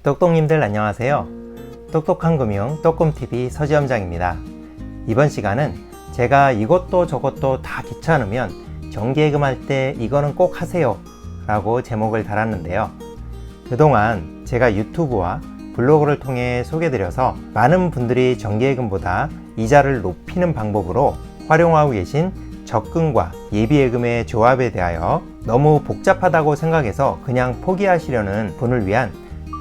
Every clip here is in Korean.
똑똑님들 안녕하세요. 똑똑한 금융 똑꿈TV 서지엄장입니다. 이번 시간은 제가 이것도 저것도 다 귀찮으면 정기예금할 때 이거는 꼭 하세요 라고 제목을 달았는데요. 그동안 제가 유튜브와 블로그를 통해 소개드려서 많은 분들이 정기예금보다 이자를 높이는 방법으로 활용하고 계신 적금과 예비예금의 조합에 대하여 너무 복잡하다고 생각해서 그냥 포기하시려는 분을 위한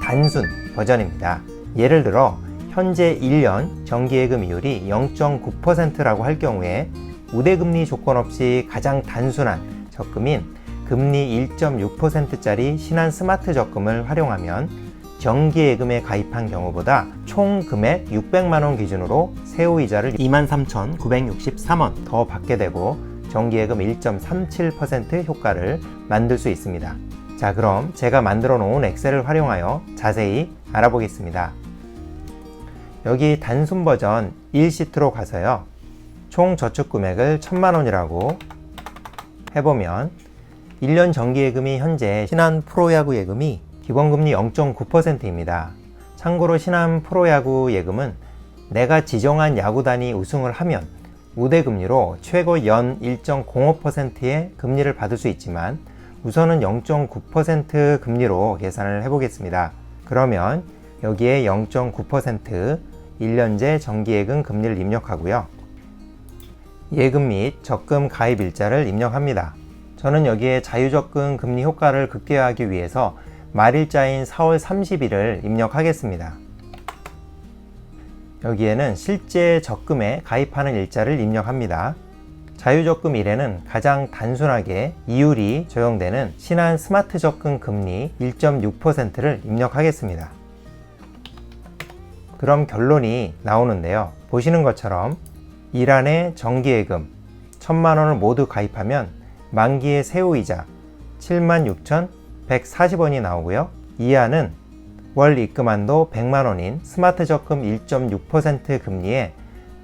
단순 버전입니다. 예를 들어 현재 1년 정기예금 이율이 0.9%라고 할 경우에 우대금리 조건 없이 가장 단순한 적금인 금리 1.6%짜리 신한 스마트 적금을 활용하면 정기예금에 가입한 경우보다 총 금액 600만원 기준으로 세후이자를 23,963원 더 받게 되고 정기예금 1.37% 효과를 만들 수 있습니다. 자, 그럼 제가 만들어 놓은 엑셀을 활용하여 자세히 알아보겠습니다. 여기 단순 버전 1시트로 가서요, 총 저축 금액을 1000만원이라고 해보면 1년 정기예금이 현재 신한 프로야구 예금이 기본금리 0.9%입니다. 참고로 신한 프로야구 예금은 내가 지정한 야구단이 우승을 하면 우대금리로 최고 연 1.05%의 금리를 받을 수 있지만 우선은 0.9% 금리로 계산을 해보겠습니다. 그러면 여기에 0.9% 1년제 정기예금 금리를 입력하고요. 예금 및 적금 가입 일자를 입력합니다. 저는 여기에 자유적금 금리 효과를 극대화하기 위해서 말일자인 4월 30일을 입력하겠습니다. 여기에는 실제 적금에 가입하는 일자를 입력합니다. 자유적금 1에는 가장 단순하게 이율이 적용되는 신한 스마트 적금 금리 1.6%를 입력하겠습니다. 그럼 결론이 나오는데요. 보시는 것처럼 1안에 정기예금 1000만원을 모두 가입하면 만기의 세후이자 76,140원이 나오고요. 2안은 월 입금한도 100만원인 스마트 적금 1.6% 금리에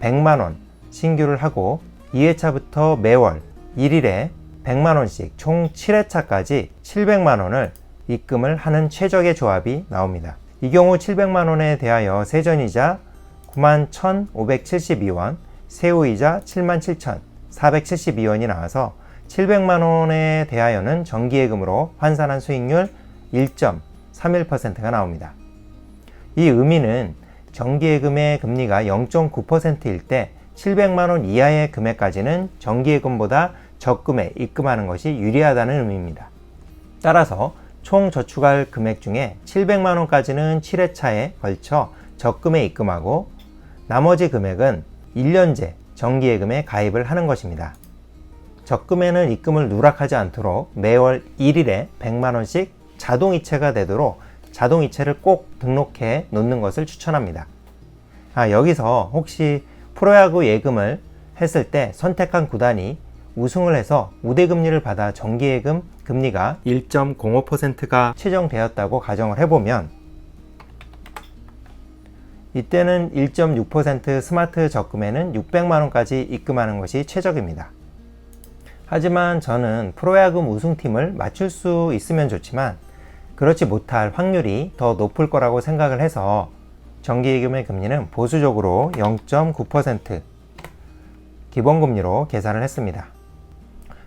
100만원 신규를 하고 2회차부터 매월 1일에 100만원씩 총 7회차까지 700만원을 입금을 하는 최적의 조합이 나옵니다. 이 경우 700만원에 대하여 세전이자 91,572원, 세후이자 77,472원이 나와서 700만원에 대하여는 정기예금으로 환산한 수익률 1.31%가 나옵니다. 이 의미는 정기예금의 금리가 0.9%일 때 700만원 이하의 금액까지는 정기예금보다 적금에 입금하는 것이 유리하다는 의미입니다. 따라서 총 저축할 금액 중에 700만원까지는 7회차에 걸쳐 적금에 입금하고 나머지 금액은 1년제 정기예금에 가입을 하는 것입니다. 적금에는 입금을 누락하지 않도록 매월 1일에 100만원씩 자동이체가 되도록 자동이체를 꼭 등록해 놓는 것을 추천합니다. 여기서 혹시 프로야구 예금을 했을 때 선택한 구단이 우승을 해서 우대금리를 받아 정기예금 금리가 1.05%가 최정되었다고 가정을 해보면 이때는 1.6% 스마트 적금에는 600만원까지 입금하는 것이 최적입니다. 하지만 저는 프로야구 우승팀을 맞출 수 있으면 좋지만 그렇지 못할 확률이 더 높을 거라고 생각을 해서 정기예금의 금리는 보수적으로 0.9% 기본금리로 계산을 했습니다.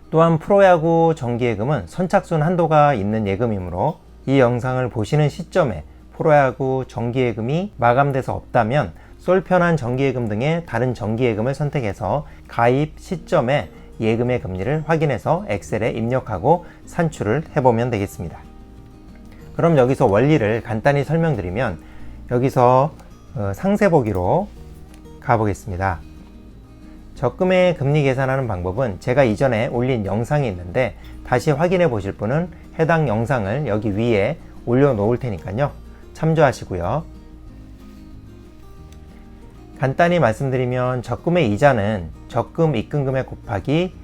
또한 프로야구 정기예금은 선착순 한도가 있는 예금이므로 이 영상을 보시는 시점에 프로야구 정기예금이 마감돼서 없다면 솔편한 정기예금 등의 다른 정기예금을 선택해서 가입 시점에 예금의 금리를 확인해서 엑셀에 입력하고 산출을 해보면 되겠습니다. 그럼 여기서 원리를 간단히 설명드리면 여기서 상세 보기로 가보겠습니다. 적금의 금리 계산하는 방법은 제가 이전에 올린 영상이 있는데 다시 확인해 보실 분은 해당 영상을 여기 위에 올려 놓을 테니까요, 참조하시고요. 간단히 말씀드리면 적금의 이자는 적금 입금금액 곱하기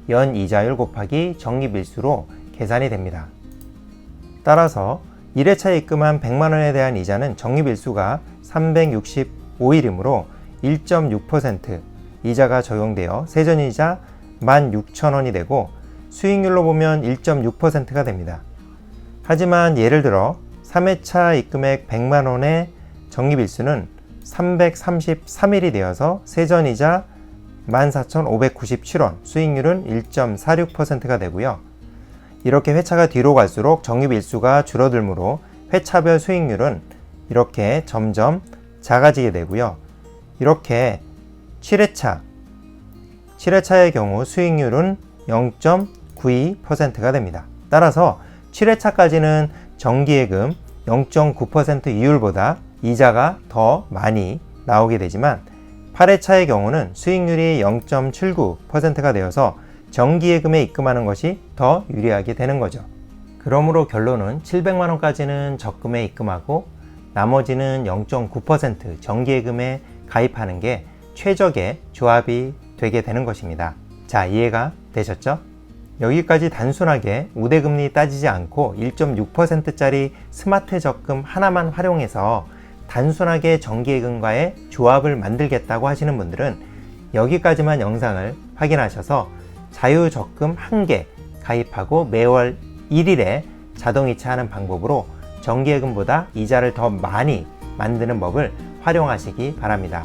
연 이자율 곱하기 적립일수로 계산이 됩니다. 따라서 1회차 입금한 100만원에 대한 이자는 적립일수가 365일이므로 1.6% 이자가 적용되어 세전이자 16,000원이 되고 수익률로 보면 1.6%가 됩니다. 하지만 예를 들어 3회차 입금액 100만원의 적립일수는 333일이 되어서 세전이자 14,597원, 수익률은 1.46%가 되고요. 이렇게 회차가 뒤로 갈수록 적립일수가 줄어들므로 회차별 수익률은 이렇게 점점 작아지게 되고요. 이렇게 7회차의 경우 수익률은 0.92%가 됩니다. 따라서 7회차까지는 정기예금 0.9% 이율보다 이자가 더 많이 나오게 되지만 8회차의 경우는 수익률이 0.79%가 되어서 정기예금에 입금하는 것이 더 유리하게 되는 거죠. 그러므로 결론은 700만원까지는 적금에 입금하고 나머지는 0.9% 정기예금에 가입하는 게 최적의 조합이 되게 되는 것입니다. 자, 이해가 되셨죠? 여기까지 단순하게 우대금리 따지지 않고 1.6%짜리 스마트 적금 하나만 활용해서 단순하게 정기예금과의 조합을 만들겠다고 하시는 분들은 여기까지만 영상을 확인하셔서 자유적금 1개 가입하고 매월 1일에 자동이체하는 방법으로 정기예금보다 이자를 더 많이 만드는 법을 활용하시기 바랍니다.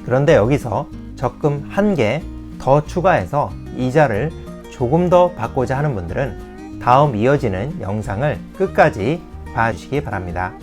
그런데 여기서 적금 1개 더 추가해서 이자를 조금 더 받고자 하는 분들은 다음 이어지는 영상을 끝까지 봐주시기 바랍니다.